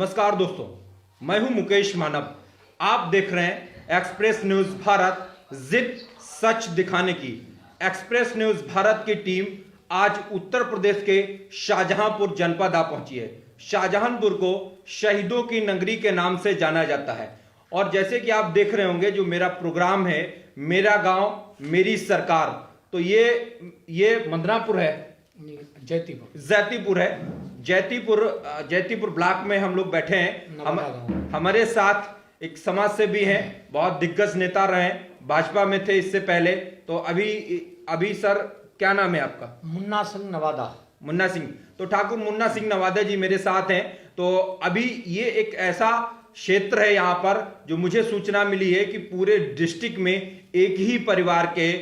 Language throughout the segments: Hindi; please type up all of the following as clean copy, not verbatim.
नमस्कार दोस्तों, मैं हूं मुकेश मानव। आप देख रहे हैं एक्सप्रेस न्यूज भारत, जिद सच दिखाने की। एक्सप्रेस न्यूज भारत की टीम आज उत्तर प्रदेश के शाहजहांपुर जनपद आ पहुंची है। शाहजहांपुर को शहीदों की नगरी के नाम से जाना जाता है और जैसे कि आप देख रहे होंगे, जो मेरा प्रोग्राम है मेरा गांव मेरी सरकार, तो ये मंदनापुर है, जैतीपुर है। जैतीपुर ब्लॉक में हम लोग बैठे हैं। हमारे साथ एक समाज सेवी हैं, बहुत दिग्गज नेता रहे, भाजपा में थे इससे पहले। तो अभी सर क्या नाम है आपका? मुन्ना सिंह नवादा। मुन्ना सिंह। तो ठाकुर मुन्ना सिंह नवादा जी मेरे साथ हैं। तो अभी ये एक ऐसा क्षेत्र है यहाँ पर जो मुझे सूचना मिली है कि पूरे डिस्ट्रिक्ट में एक ही परिवार के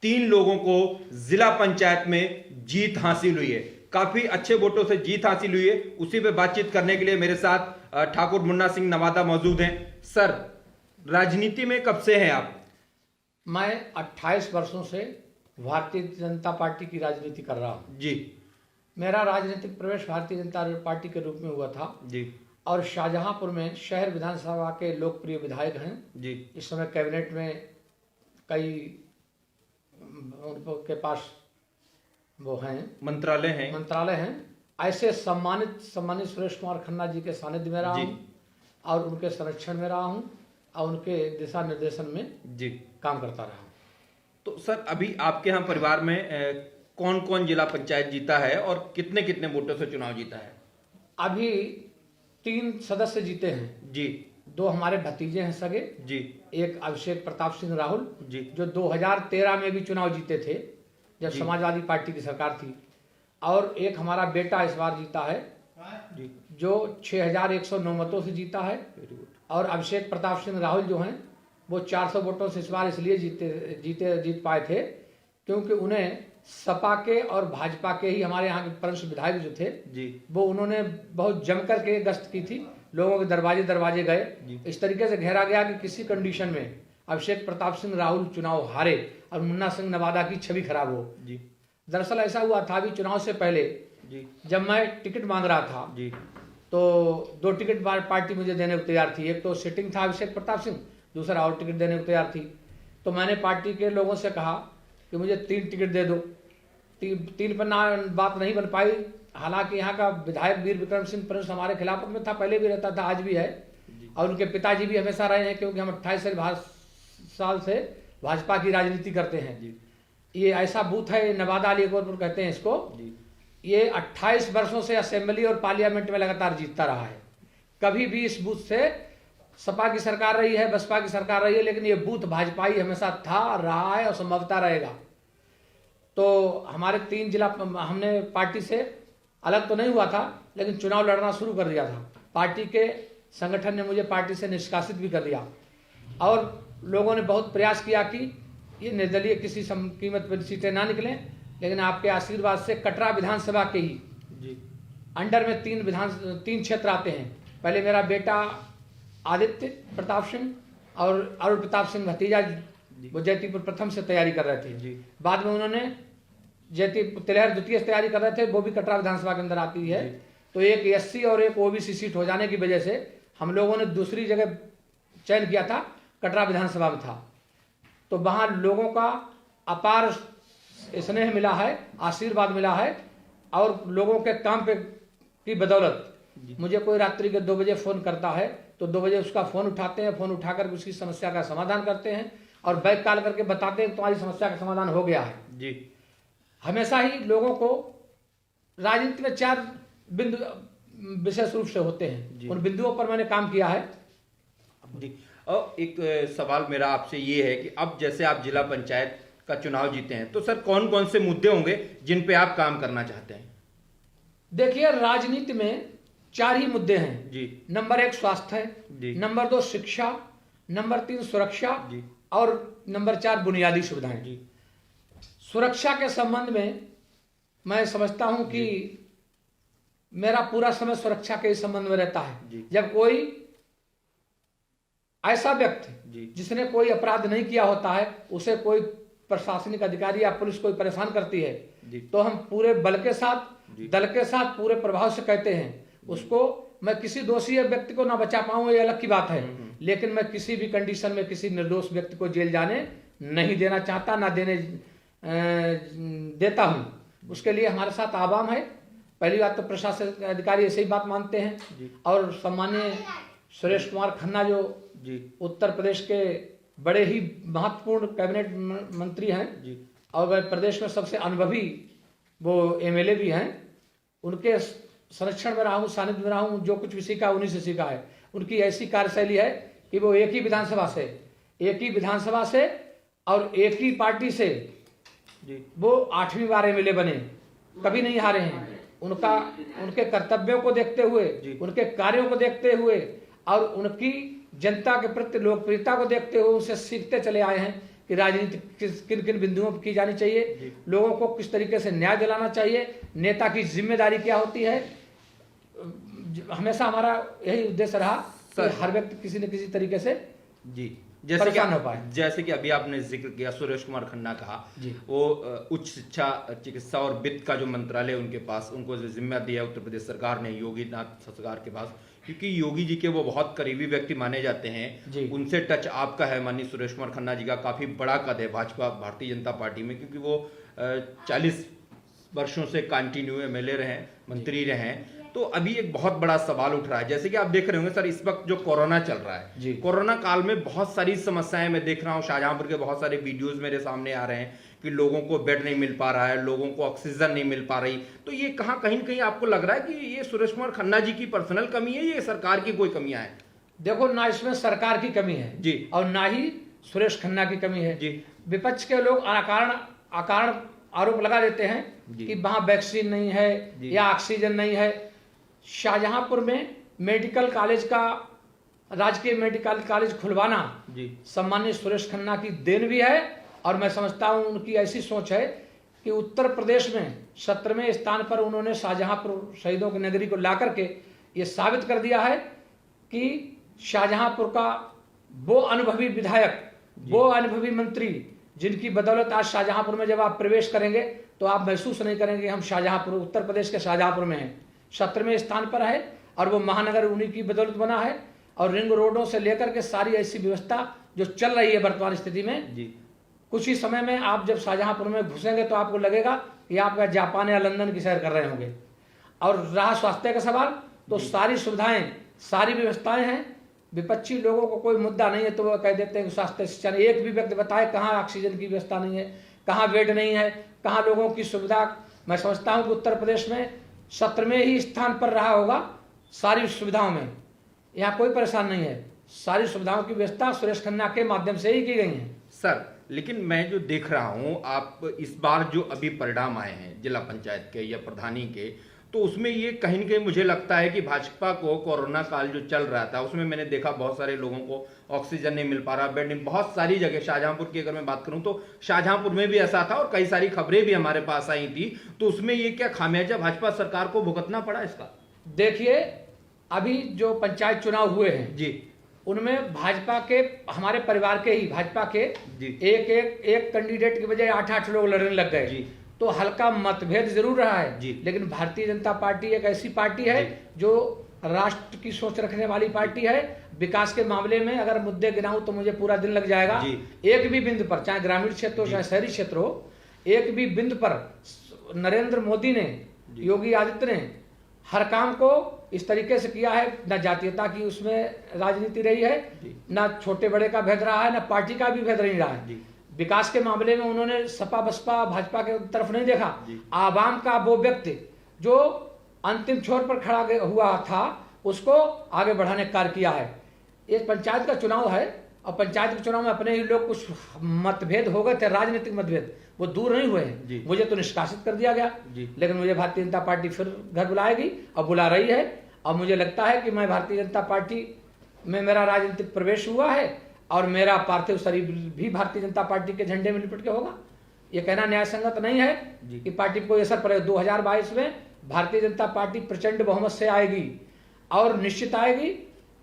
3 लोगों को जिला पंचायत में जीत हासिल हुई है। काफी अच्छे वोटों से जीत हासिल हुई है। उसी पे बातचीत करने के लिए मेरे साथ ठाकुर मुन्ना सिंह नवादा मौजूद हैं। सर, राजनीति में कब से हैं आप? मैं 28 वर्षों से भारतीय जनता पार्टी की राजनीति कर रहा हूँ जी। मेरा राजनीतिक प्रवेश भारतीय जनता पार्टी के रूप में हुआ था जी। और शाहजहांपुर में शहर विधानसभा के लोकप्रिय विधायक हैं जी। इस समय कैबिनेट में कई उनके पास वो हैं, मंत्रालय हैं। ऐसे सम्मानित सुरेश कुमार खन्ना जी के सानिध्य में रहा हूँ और उनके संरक्षण में रहा हूँ और उनके दिशा निर्देशन में जी काम करता रहा हूँ। तो सर, अभी आपके यहाँ परिवार में कौन कौन जिला पंचायत जीता है और कितने कितने वोटों से चुनाव जीता है? अभी 3 सदस्य जीते हैं जी। 2 हमारे भतीजे हैं सगे जी। एक अभिषेक प्रताप सिंह राहुल जी, जो 2013 में भी चुनाव जीते थे जब समाजवादी पार्टी की सरकार थी, और एक हमारा बेटा इस बार जीता है जी, जो 6109 मतों से जीता है। और अभिषेक प्रताप सिंह राहुल जो हैं वो 400 वोटों से इस बार इसलिए जीत पाए थे क्योंकि उन्हें सपा के और भाजपा के ही हमारे यहाँ के परम विधायक जो थे जी, वो उन्होंने बहुत जमकर के गश्त की थी, लोगों के दरवाजे गए। इस तरीके से घेरा गया कि किसी कंडीशन में अभिषेक प्रताप सिंह राहुल चुनाव हारे और मुन्ना सिंह नवादा की छवि खराब हो जी। दरअसल ऐसा हुआ था, अभी चुनाव से पहले जी, जब मैं टिकट मांग रहा था जी, तो 2 टिकट पार्टी मुझे देने को तैयार थी। एक तो सिटिंग था अभिषेक प्रताप सिंह, दूसरा और टिकट देने को तैयार थी। तो मैंने पार्टी के लोगों से कहा कि मुझे 3 टिकट दे दो। 3 पर बात नहीं बन पाई। हालांकि यहाँ का विधायक वीर विक्रम सिंह प्रिंस हमारे खिलाफ में था, पहले भी रहता था, आज भी है, और उनके पिताजी भी हमेशा रहे हैं क्योंकि हम 28 साल से भाजपा की राजनीति करते हैं। ये ऐसा बूथ है, नवादा अली अकबरपुर कहते हैं इसको। ये 28 वर्षों से असेंबली और पार्लियामेंट में लगातार जीतता रहा है। कभी भी इस बूथ से सपा की सरकार रही है, बसपा की सरकार रही है, लेकिन ये बूथ भाजपाई हमेशा था, रहा है और संभवतः रहेगा। तो हमारे 3 जिला, हमने पार्टी से अलग तो नहीं हुआ था लेकिन चुनाव लड़ना शुरू कर दिया था। पार्टी के संगठन ने मुझे पार्टी से निष्कासित भी कर दिया और लोगों ने बहुत प्रयास किया कि ये निर्दलीय किसी कीमत पर सीटें ना निकलें, लेकिन आपके आशीर्वाद से कटरा विधानसभा के ही जी, अंडर में 3 क्षेत्र आते हैं। पहले मेरा बेटा आदित्य प्रताप सिंह और अरुण प्रताप सिंह भतीजा, वो जैतीपुर प्रथम से तैयारी कर रहे थे जी। बाद में उन्होंने जैतीपुर तिलहर द्वितीय से तैयारी कर रहे थे, वो भी कटरा विधानसभा के अंदर आती है। तो एक एससी और एक ओबीसी सीट हो जाने की वजह से हम लोगों ने दूसरी जगह चयन किया था, कटरा विधानसभा में था। तो वहां लोगों का अपार स्नेह मिला है, आशीर्वाद मिला है, और लोगों के काम पे की बदौलत मुझे कोई रात्रि के 2 बजे फोन करता है तो 2 बजे उसका फोन उठाते हैं, फोन उठाकर उसकी समस्या का समाधान करते हैं और बैक कॉल करके बताते हैं तुम्हारी समस्या का समाधान हो गया है जी। हमेशा ही लोगों को राजनीति में 4 बिंदु विशेष रूप से होते हैं, उन बिंदुओं पर मैंने काम किया है जी। और एक सवाल मेरा आपसे ये है कि अब जैसे आप जिला पंचायत का चुनाव जीते हैं, तो सर कौन कौन से मुद्दे होंगे जिन पे आप काम करना चाहते हैं? देखिए, राजनीति में 4 ही मुद्दे हैं जी। नंबर 1 स्वास्थ्य है, नंबर 2 शिक्षा, नंबर 3 सुरक्षा जी, और नंबर 4 बुनियादी सुविधाएं जी। सुरक्षा के संबंध में मैं समझता हूं कि मेरा पूरा समय सुरक्षा के संबंध में रहता है। जब कोई ऐसा व्यक्ति जिसने कोई अपराध नहीं किया होता है, उसे कोई प्रशासनिक अधिकारी या पुलिस कोई परेशान करती है, तो हम पूरे बल के साथ, दल के साथ, पूरे प्रभाव से कहते हैं उसको मैं किसी दोषी व्यक्ति को ना बचा पाऊं ये अलग की बात है, लेकिन मैं किसी भी कंडीशन में किसी निर्दोष व्यक्ति को जेल जाने नहीं देना चाहता, ना देने देता हूं। उसके लिए हमारे साथ आवाम है। पहली बात तो प्रशासनिक अधिकारी ऐसे ही बात मानते हैं, और सम्मानीय सुरेश कुमार खन्ना जो उत्तर प्रदेश के बड़े ही महत्वपूर्ण कैबिनेट मंत्री हैं और वह प्रदेश में सबसे अनुभवी वो एमएलए भी हैं, उनके संरक्षण में रहा हूँ, सानिध्य में रहा हूँ। जो कुछ भी सीखा उन्हीं से सीखा है। उनकी ऐसी कार्यशैली है कि वो एक ही विधानसभा से और एक ही पार्टी से वो 8वीं बार एमएलए बने, कभी नहीं हारे हैं। उनके कर्तव्यों को देखते हुए, उनके कार्यों को देखते हुए और उनकी जनता के प्रति लोकप्रियता को देखते हुए उनसे सीखते चले आए हैं कि राजनीति किन किन बिंदुओं पर की जानी चाहिए, लोगों को किस तरीके से न्याय दिलाना चाहिए, नेता की जिम्मेदारी क्या होती है। हमेशा हमारा यही उद्देश्य रहा कि हर व्यक्ति किसी न किसी तरीके से जैसे कि अभी आपने जिक्र किया सुरेश कुमार खन्ना कहा, वो उच्च शिक्षा, चिकित्सा और वित्त का जो मंत्रालय उनके पास, उनको जो जिम्मा दिया उत्तर प्रदेश सरकार ने योगी नाथ सरकार के पास, क्योंकि योगी जी के वो बहुत करीबी व्यक्ति माने जाते हैं। उनसे टच आपका है। माननीय सुरेश कुमार खन्ना जी का काफी बड़ा कद है भाजपा भारतीय जनता पार्टी में, क्योंकि वो 40 वर्षों से कंटिन्यू एमएलए रहे, मंत्री रहे। तो अभी एक बहुत बड़ा सवाल उठ रहा है, जैसे कि आप देख रहे होंगे सर, इस वक्त जो कोरोना चल रहा है, कोरोना काल में बहुत सारी समस्याएं मैं देख रहा हूँ। शाहजहांपुर के बहुत सारे वीडियोस मेरे सामने आ रहे हैं कि लोगों को बेड नहीं मिल पा रहा है, लोगों को ऑक्सीजन नहीं मिल पा रही। तो ये कहीं न कहीं आपको लग रहा है कि ये सुरेश कुमार खन्ना जी की पर्सनल कमी है, ये सरकार की कोई कमियां है? देखो, ना इसमें सरकार की कमी है और ना ही सुरेश खन्ना की कमी है। विपक्ष के लोग अकारण आरोप लगा देते हैं कि वहां वैक्सीन नहीं है या ऑक्सीजन नहीं है। शाहजहांपुर में मेडिकल कॉलेज का, राजकीय मेडिकल कॉलेज खुलवाना सम्मानित सुरेश खन्ना की देन भी है, और मैं समझता हूं उनकी ऐसी सोच है कि उत्तर प्रदेश में 17वें स्थान पर उन्होंने शाहजहांपुर शहीदों की नगरी को ला करके ये साबित कर दिया है कि शाहजहांपुर का वो अनुभवी विधायक, वो अनुभवी मंत्री, जिनकी बदौलत आज शाहजहांपुर में जब आप प्रवेश करेंगे तो आप महसूस नहीं करेंगे हम शाहजहांपुर, उत्तर प्रदेश के शाहजहांपुर में हैं। 17वें स्थान पर है और वो महानगर उन्हीं की बदौलत बना है। और रिंग रोडों से लेकर के सारी ऐसी व्यवस्था जो चल रही है वर्तमान स्थिति में, कुछ ही समय में आप जब शाहजहांपुर में घुसेंगे तो आपको लगेगा कि आप जापान या लंदन की सैर कर रहे होंगे। और रहा स्वास्थ्य का सवाल, तो सारी सुविधाएं, सारी व्यवस्थाएं हैं। विपक्षी लोगों को कोई मुद्दा नहीं है तो वो कह देते हैं कि स्वास्थ्य शिक्षा नहीं। एक भी व्यक्ति बताए कहाँ ऑक्सीजन की व्यवस्था नहीं है, कहाँ बेड नहीं है, कहाँ लोगों की सुविधा। मैं समझता हूँ कि उत्तर प्रदेश में 17वें ही स्थान पर रहा होगा सारी सुविधाओं में। यहाँ कोई परेशान नहीं है, सारी सुविधाओं की व्यवस्था सुरेश खन्ना के माध्यम से ही की गई है। सर, लेकिन मैं जो देख रहा हूं, आप इस बार जो अभी परिणाम आए हैं जिला पंचायत के या प्रधानी के, तो उसमें ये कहीं न कहीं मुझे लगता है कि भाजपा को कोरोना काल जो चल रहा था उसमें मैंने देखा बहुत सारे लोगों को ऑक्सीजन नहीं मिल पा रहा, बेड नहीं, बहुत सारी जगह। शाहजहांपुर की अगर मैं बात करूं तो शाहजहांपुर में भी ऐसा था और कई सारी खबरें भी हमारे पास आई थी। तो उसमें ये क्या खामियाजा भाजपा सरकार को भुगतना पड़ा इसका? देखिए, अभी जो पंचायत चुनाव हुए हैं उनमें भाजपा के, हमारे परिवार के ही भाजपा के एक कैंडिडेट के बजाय 8-8 लोग लड़ने लग गए। तो हल्का मतभेद जरूर रहा है, लेकिन भारतीय जनता पार्टी एक ऐसी पार्टी है जो राष्ट्र की सोच रखने वाली पार्टी है। विकास के मामले में अगर मुद्दे गिनाऊं तो मुझे पूरा दिन लग जाएगा। एक भी बिंदु पर, चाहे ग्रामीण क्षेत्र हो चाहे शहरी क्षेत्र हो, एक भी बिंदु पर नरेंद्र मोदी ने, योगी आदित्य ने हर काम को इस तरीके से किया है। न जातीयता की उसमें राजनीति रही है, न छोटे बड़े का भेद रहा है, न पार्टी का भी भेद नहीं रहा है। विकास के मामले में उन्होंने सपा बसपा भाजपा के तरफ नहीं देखा। आवाम का वो व्यक्ति जो अंतिम छोर पर खड़ा हुआ था उसको आगे बढ़ाने का कार्य किया है। ये पंचायत का चुनाव है और पंचायत के चुनाव में अपने ही लोग कुछ मतभेद हो गए थे, राजनीतिक मतभेद, वो दूर नहीं हुए हैं। मुझे तो निष्कासित कर दिया गया, लेकिन मुझे भारतीय जनता पार्टी फिर घर बुलाएगी और बुला रही है। और मुझे लगता है कि मैं भारतीय जनता पार्टी में मेरा राजनीतिक प्रवेश हुआ है और मेरा पार्थिव शरीर भी भारतीय जनता पार्टी के झंडे में लिपट के होगा। ये कहना न्याय संगत नहीं है कि पार्टी को असर पड़े। 2022 में भारतीय जनता पार्टी प्रचंड बहुमत से आएगी और निश्चित आएगी।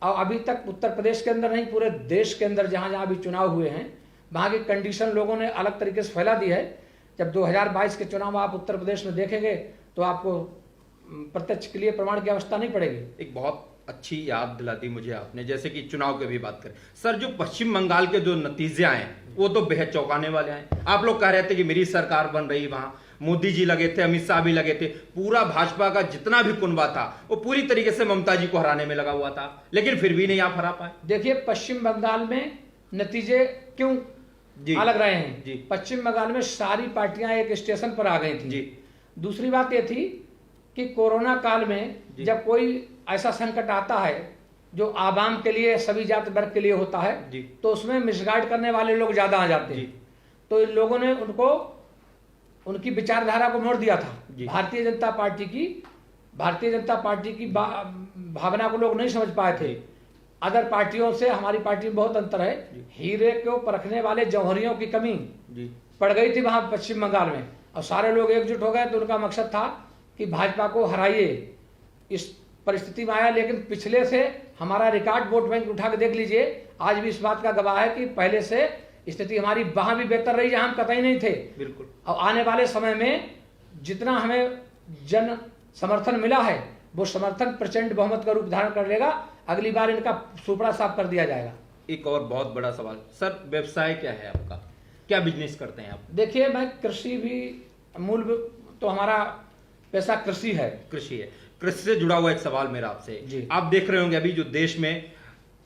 और अभी तक उत्तर प्रदेश के अंदर नहीं, पूरे देश के अंदर जहां जहां भी चुनाव हुए हैं वहां की कंडीशन लोगों ने अलग तरीके से फैला दी है। जब 2022 के चुनाव आप उत्तर प्रदेश में देखेंगे तो आपको प्रत्यक्ष के लिए प्रमाण की आवश्यकता नहीं पड़ेगी। एक बहुत अच्छी याद दिलाती मुझे आपने, जैसे कि चुनाव की भी बात करें सर, जो पश्चिम बंगाल के जो नतीजे आए वो तो बेहद चौंकाने वाले हैं। आप लोग कह रहे थे कि मेरी सरकार बन रही, वहां मोदी जी लगे थे, अमित शाह भी लगे थे, पूरा भाजपा का जितना भी कुनबा था वो पूरी तरीके से ममता जी को हराने में लगा हुआ था, लेकिन फिर भी नहीं आप हरा पाए। देखिए पश्चिम बंगाल में नतीजे क्यों अलग रहे हैं जी। पश्चिम बंगाल में सारी पार्टियां एक स्टेशन पर आ गई थी जी। दूसरी बात ये थी कि कोरोना काल में जब कोई ऐसा संकट आता है जो आवाम के लिए, सभी जाति वर्ग के लिए होता है, तो उसमें मिसगाइड करने वाले लोग ज्यादा आ जाते हैं। तो इन लोगों ने उनको उनकी विचारधारा को मोड़ दिया था। भारतीय जनता पार्टी की भावना को लोग नहीं समझ पाए थे। अदर पार्टियों से हमारी पार्टी में बहुत अंतर है। हीरे को परखने वाले जौहरियों की कमी पड़ गई थी वहां पश्चिम बंगाल में, और सारे लोग एकजुट हो गए। तो उनका मकसद था कि भाजपा को हराइए। इस परिस्थिति में आया, लेकिन पिछले से हमारा रिकॉर्ड वोट बैंक उठा के देख लीजिए, आज भी इस बात का गवाह है कि पहले से स्थिति हमारी वहां भी बेहतर रही जहां हम कतई नहीं थे। बिल्कुल। और आने वाले समय में जितना हमें जन समर्थन मिला है वो समर्थन प्रचंड बहुमत का रूप धारण कर लेगा। अगली बार इनका सुपड़ा साफ कर दिया जाएगा। एक और बहुत बड़ा सवाल सर, व्यवसाय क्या है आपका, क्या बिजनेस करते हैं आप? देखिए मैं कृषि भी मूल तो हमारा पैसा कृषि है। कृषि है। कृषि से जुड़ा हुआ एक सवाल मेरा आपसे, आप देख रहे होंगे अभी जो देश में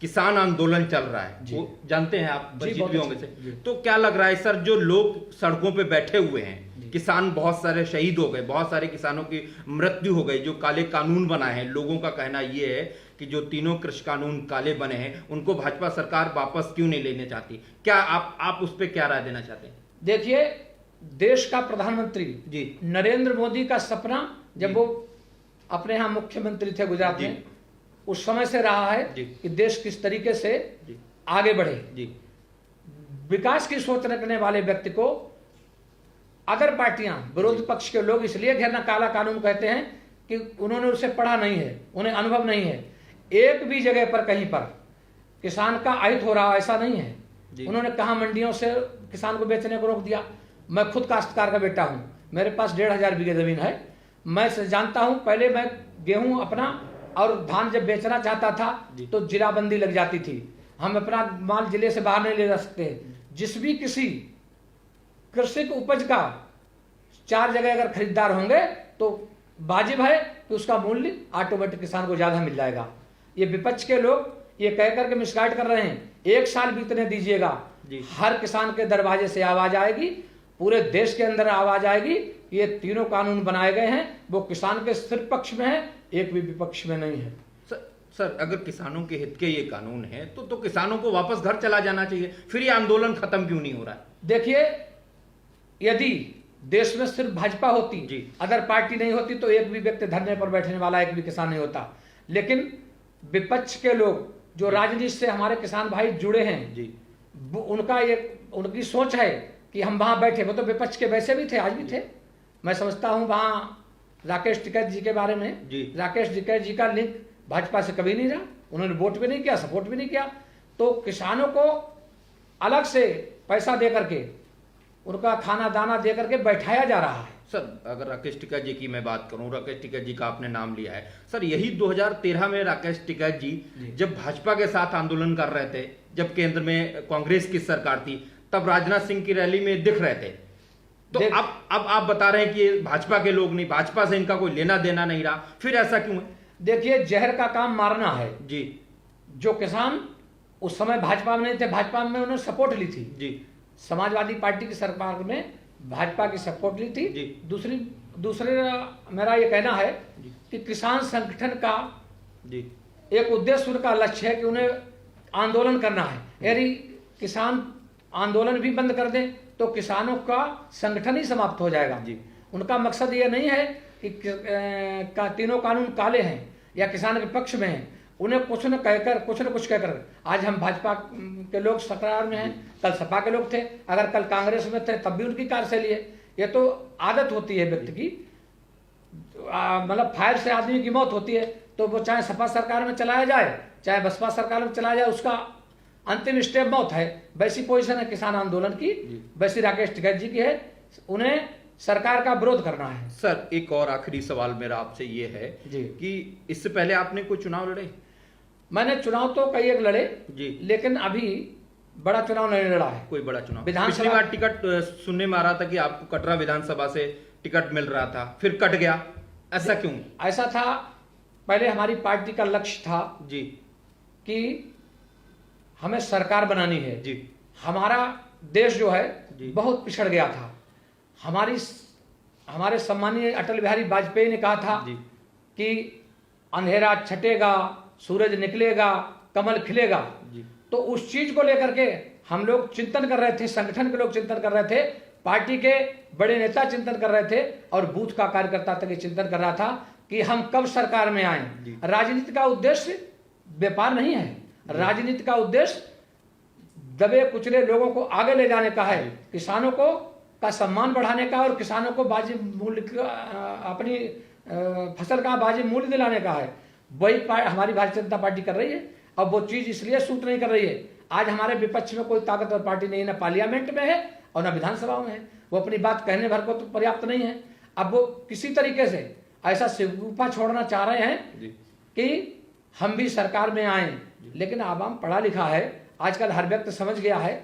किसान आंदोलन चल रहा है, वो जानते हैं आप, परिचित भी होंगे से, तो क्या लग रहा है सर, जो लोग सड़कों पे बैठे हुए हैं, किसान बहुत सारे शहीद हो गए, बहुत सारे किसानों की मृत्यु हो गई, जो काले कानून बनाए हैं, लोगों का कहना यह है कि जो तीनों कृषि कानून काले बने हैं उनको भाजपा सरकार वापस क्यों नहीं लेने चाहती? क्या आप उस पर क्या राय देना चाहते हैं? देखिए देश का प्रधानमंत्री नरेंद्र मोदी का सपना जब वो अपने यहाँ मुख्यमंत्री थे गुजरात में, उस समय से रहा है कि देश किस तरीके से आगे बढ़े। विकास की सोच रखने वाले व्यक्ति को अगर पार्टियां, विरोधी पक्ष के लोग इसलिए घेरना काला कानून कहते हैं कि उन्होंने उसे पढ़ा नहीं है, उन्हें अनुभव नहीं है। एक भी जगह पर कहीं पर किसान का अहित हो रहा ऐसा नहीं है। उन्होंने कहा मंडियों से किसान को बेचने को रोक दिया। मैं खुद काश्तकार का बेटा हूं, मेरे पास 1500 बीघे जमीन है। मैं जानता हूं, पहले मैं गेहूं अपना और धान जब बेचना चाहता था तो जिलाबंदी लग जाती थी, हम अपना माल जिले से बाहर नहीं ले जा सकते। जिस भी किसी कृषि उपज का 4 जगह अगर खरीदार होंगे तो वाजिब है कि उसका मूल्य ऑटोमेटिक किसान को ज्यादा मिल जाएगा। ये विपक्ष के लोग ये कह करके मिसगाइड कर रहे हैं। 1 साल बीतने दीजिएगा, हर किसान के दरवाजे से आवाज आएगी, पूरे देश के अंदर आवाज आएगी। ये तीनों कानून बनाए गए हैं, वो किसान के सिर्फ पक्ष में है, एक भी विपक्ष में नहीं है। सर अगर किसानों के हित के ये कानून है तो किसानों को वापस घर चला जाना चाहिए, फिर ये आंदोलन खत्म क्यों नहीं हो रहा है? देखिए यदि देश में सिर्फ भाजपा होती, अदर पार्टी नहीं होती, तो एक भी व्यक्ति धरने पर बैठने वाला एक भी किसान नहीं होता। लेकिन विपक्ष के लोग जो राजनीति से हमारे किसान भाई जुड़े हैं, उनकी सोच है कि हम वहां बैठे। वो तो विपक्ष के वैसे भी थे, आज भी थे। मैं समझता हूं वहां राकेश टिकैत जी के बारे में, राकेश टिकैत जी का लिंक भाजपा से कभी नहीं रहा, उन्होंने वोट भी नहीं किया, सपोर्ट भी नहीं किया। तो किसानों को अलग से पैसा दे करके, उनका खाना दाना दे करके बैठाया जा रहा है। सर अगर राकेश टिकैत जी की मैं बात करूं, राकेश टिकैत जी का आपने नाम लिया है, सर यही 2013 में राकेश टिकैत जी जब भाजपा के साथ आंदोलन कर रहे थे, जब केंद्र में कांग्रेस की सरकार थी, तब राजनाथ सिंह की रैली में दिख रहे थे। तो अब आप बता रहे हैं कि भाजपा के लोग नहीं, भाजपा से इनका कोई लेना देना नहीं रहा, फिर ऐसा क्यों है? देखिए जहर का काम मारना है जी। जो किसान उस समय भाजपा में नहीं थे, भाजपा में उन्होंने सपोर्ट ली थी जी, समाजवादी पार्टी की सरकार में भाजपा की सपोर्ट ली थी जी। दूसरे मेरा ये कहना है कि किसान संगठन का जी एक उद्देश्य, उनका लक्ष्य है कि उन्हें आंदोलन करना है। यदि किसान आंदोलन भी बंद कर दें तो किसानों का संगठन ही समाप्त हो जाएगा जी। उनका मकसद ये नहीं है कि तीनों कानून काले हैं या किसान के पक्ष में हैं। उन्हें कुछ न कुछ कहकर, आज हम भाजपा के लोग सरकार में हैं, कल सपा के लोग थे, अगर कल कांग्रेस में थे तब भी उनकी कार्यशैली है। ये तो आदत होती है व्यक्ति की, मतलब फायर से आदमी की मौत होती है, तो वो चाहे सपा सरकार में चलाया जाए चाहे बसपा सरकार में चलाया जाए, उसका अंतिम स्टेप मौत है। वैसी पोजीशन है किसान आंदोलन की, वैसी राकेश टिकैत जी की है। उन्हें सरकार का विरोध करना है। सर एक और आखिरी सवाल मेरा आपसे ये है जी कि इससे पहले आपने कोई चुनाव लड़े? मैंने चुनाव तो कई एक लड़े जी, लेकिन अभी बड़ा चुनाव नहीं लड़ा है। कोई बड़ा चुनाव? विधानसभा पिछली बार टिकट सुनने में आ रहा था कि आपको कटरा विधानसभा से टिकट मिल रहा था, फिर कट गया, ऐसा क्यों? ऐसा था, पहले हमारी पार्टी का लक्ष्य था जी कि हमें सरकार बनानी है। जी हमारा देश जो है जी। बहुत पिछड़ गया था। हमारे सम्मानीय अटल बिहारी वाजपेयी ने कहा था जी कि अंधेरा छटेगा, सूरज निकलेगा, कमल खिलेगा। जी तो उस चीज को लेकर के हम लोग चिंतन कर रहे थे, संगठन के लोग चिंतन कर रहे थे, पार्टी के बड़े नेता चिंतन कर रहे थे और बूथ का कार्यकर्ता तक चिंतन कर रहा था कि हम कब सरकार में आए। राजनीति का उद्देश्य व्यापार नहीं है, राजनीति का उद्देश्य दबे कुचले लोगों को आगे ले जाने का है, किसानों को का सम्मान बढ़ाने का और किसानों को वाजिब मूल्य अपनी फसल का वाजिब मूल्य दिलाने का है। वही हमारी भारतीय जनता पार्टी कर रही है। अब वो चीज इसलिए सूट नहीं कर रही है, आज हमारे विपक्ष में कोई ताकतवर पार्टी नहीं है, ना पार्लियामेंट में है और ना विधानसभा में है। वो अपनी बात कहने भर को तो पर्याप्त नहीं है। अब वो किसी तरीके से ऐसा सिगुफा छोड़ना चाह रहे हैं कि हम भी सरकार में आए, लेकिन आवाम पढ़ा लिखा है, आजकल हर व्यक्ति समझ गया है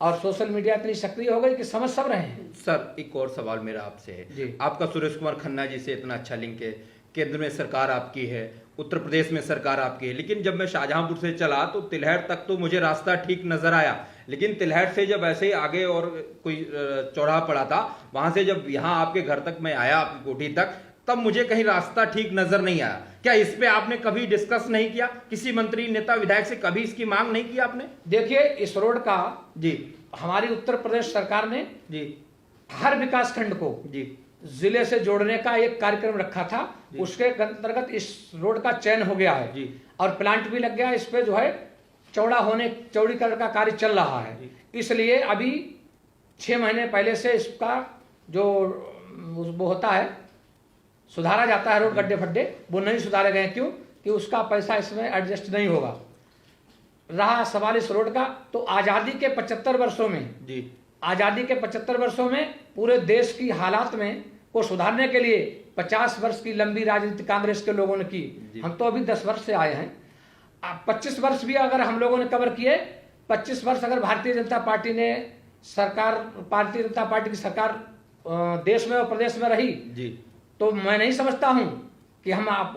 और सोशल मीडिया इतनी सक्रिय हो गई कि समझ सब रहे हैं। सर एक और सवाल मेरा आपसे है, आपका सुरेश कुमार खन्ना जी से इतना अच्छा लिंक है, केंद्र में सरकार आपकी है, उत्तर प्रदेश में सरकार आपकी है, लेकिन जब मैं शाहजहांपुर से चला तो तिलहट तक तो मुझे रास्ता ठीक नजर आया, लेकिन तिलहट से जब ऐसे ही आगे और कोई चौराहा पड़ा था, वहां से जब यहाँ आपके घर तक मैं आया, आपकी कोठी तक, तब मुझे कहीं रास्ता ठीक नजर नहीं आया। क्या इस पे आपने कभी डिस्कस नहीं किया? किसी मंत्री, नेता, विधायक से कभी इसकी मांग नहीं की आपने? देखिए, इस रोड का जी हमारी उत्तर प्रदेश सरकार ने जी हर विकास खंड को जी जिले से जोड़ने का एक कार्यक्रम रखा था, उसके अंतर्गत इस रोड का चयन हो गया है जी। और प्लांट भी लग गया। इस पे जो है चौड़ीकरण का कार्य चल रहा है। इसलिए अभी 6 महीने पहले से इसका जो वो होता है, सुधारा जाता है रोड, गड्ढे फड्डे वो नहीं सुधारे गए। क्यों? कि उसका पैसा इसमें एडजस्ट नहीं होगा। रहा सवाल इस रोड का, तो आजादी के 75 वर्षों में जी, आजादी के 75 वर्षों में पूरे देश की हालात में को सुधारने के लिए 50 वर्ष की लंबी राजनीति कांग्रेस के लोगों ने की। हम तो अभी 10 वर्ष से आए हैं। 25 वर्ष भी अगर हम लोगों ने कवर किए, 25 वर्ष अगर भारतीय जनता पार्टी ने भारतीय जनता पार्टी की सरकार देश में और प्रदेश में रही जी, तो मैं नहीं समझता हूं कि हम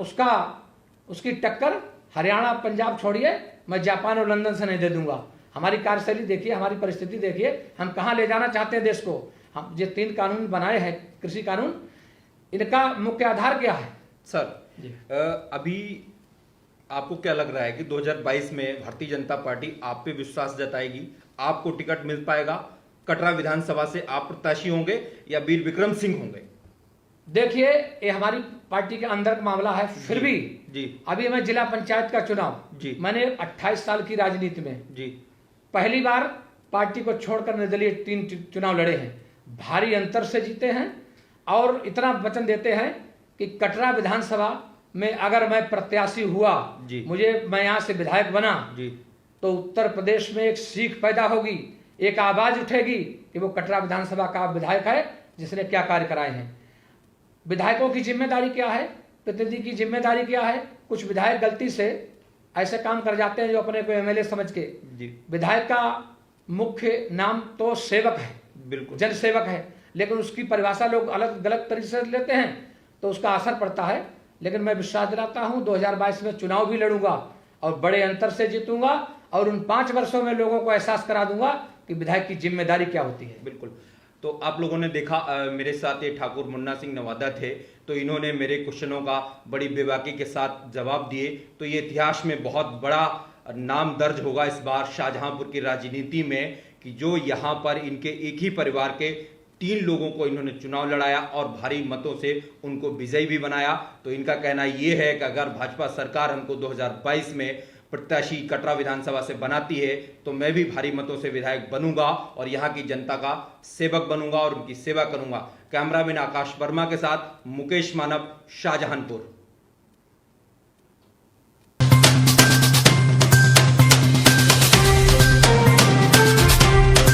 उसकी टक्कर हरियाणा, पंजाब छोड़िए, मैं जापान और लंदन से नहीं दे दूंगा। हमारी कार्यशैली देखिए, हमारी परिस्थिति देखिए, हम कहां ले जाना चाहते हैं देश को। हम ये 3 कानून बनाए हैं, कृषि कानून, इनका मुख्य आधार क्या है? सर अभी आपको क्या लग रहा है कि 2022 में भारतीय जनता पार्टी आप पे विश्वास जताएगी? आपको टिकट मिल पाएगा? कटरा विधानसभा से आप प्रत्याशी होंगे या वीर विक्रम सिंह होंगे? देखिए, ये हमारी पार्टी के अंदर का मामला है। फिर भी जी, अभी मैं जिला पंचायत का चुनाव जी, मैंने 28 साल की राजनीति में जी, पहली बार पार्टी को छोड़कर निर्दलीय 3 चुनाव लड़े हैं, भारी अंतर से जीते हैं और इतना वचन देते हैं कि कटरा विधानसभा में अगर मैं प्रत्याशी हुआ, मैं यहाँ से विधायक बना जी, तो उत्तर प्रदेश में एक सीख पैदा होगी, एक आवाज उठेगी कि वो कटरा विधानसभा का विधायक है जिसने क्या कार्य कराए हैं। विधायकों की जिम्मेदारी क्या है, प्रतिनिधि की जिम्मेदारी क्या है? कुछ विधायक गलती से ऐसे काम कर जाते हैं जो अपने को एमएलए समझ के। विधायक का मुख्य नाम तो सेवक है, बिल्कुल जन सेवक है, लेकिन उसकी परिभाषा लोग अलग गलत तरीके से लेते हैं तो उसका असर पड़ता है। लेकिन मैं विश्वास दिलाता हूं 2022 में चुनाव भी लड़ूंगा और बड़े अंतर से जीतूंगा और उन 5 वर्षों में लोगों को एहसास करा दूंगा कि विधायक की जिम्मेदारी क्या होती है। बिल्कुल। तो आप लोगों ने देखा, मेरे साथ ये ठाकुर मुन्ना सिंह नवादा थे, तो इन्होंने मेरे क्वेश्चनों का बड़ी बेबाकी के साथ जवाब दिए। तो ये इतिहास में बहुत बड़ा नाम दर्ज होगा इस बार शाहजहांपुर की राजनीति में कि जो यहाँ पर इनके एक ही परिवार के 3 लोगों को इन्होंने चुनाव लड़ाया और भारी मतों से उनको विजयी भी बनाया। तो इनका कहना ये है कि अगर भाजपा सरकार हमको 2022 में प्रत्याशी कटरा विधानसभा से बनाती है तो मैं भी भारी मतों से विधायक बनूंगा और यहाँ की जनता का सेवक बनूंगा और उनकी सेवा करूंगा। कैमरामैन आकाश वर्मा के साथ मुकेश मानव, शाहजहांपुर।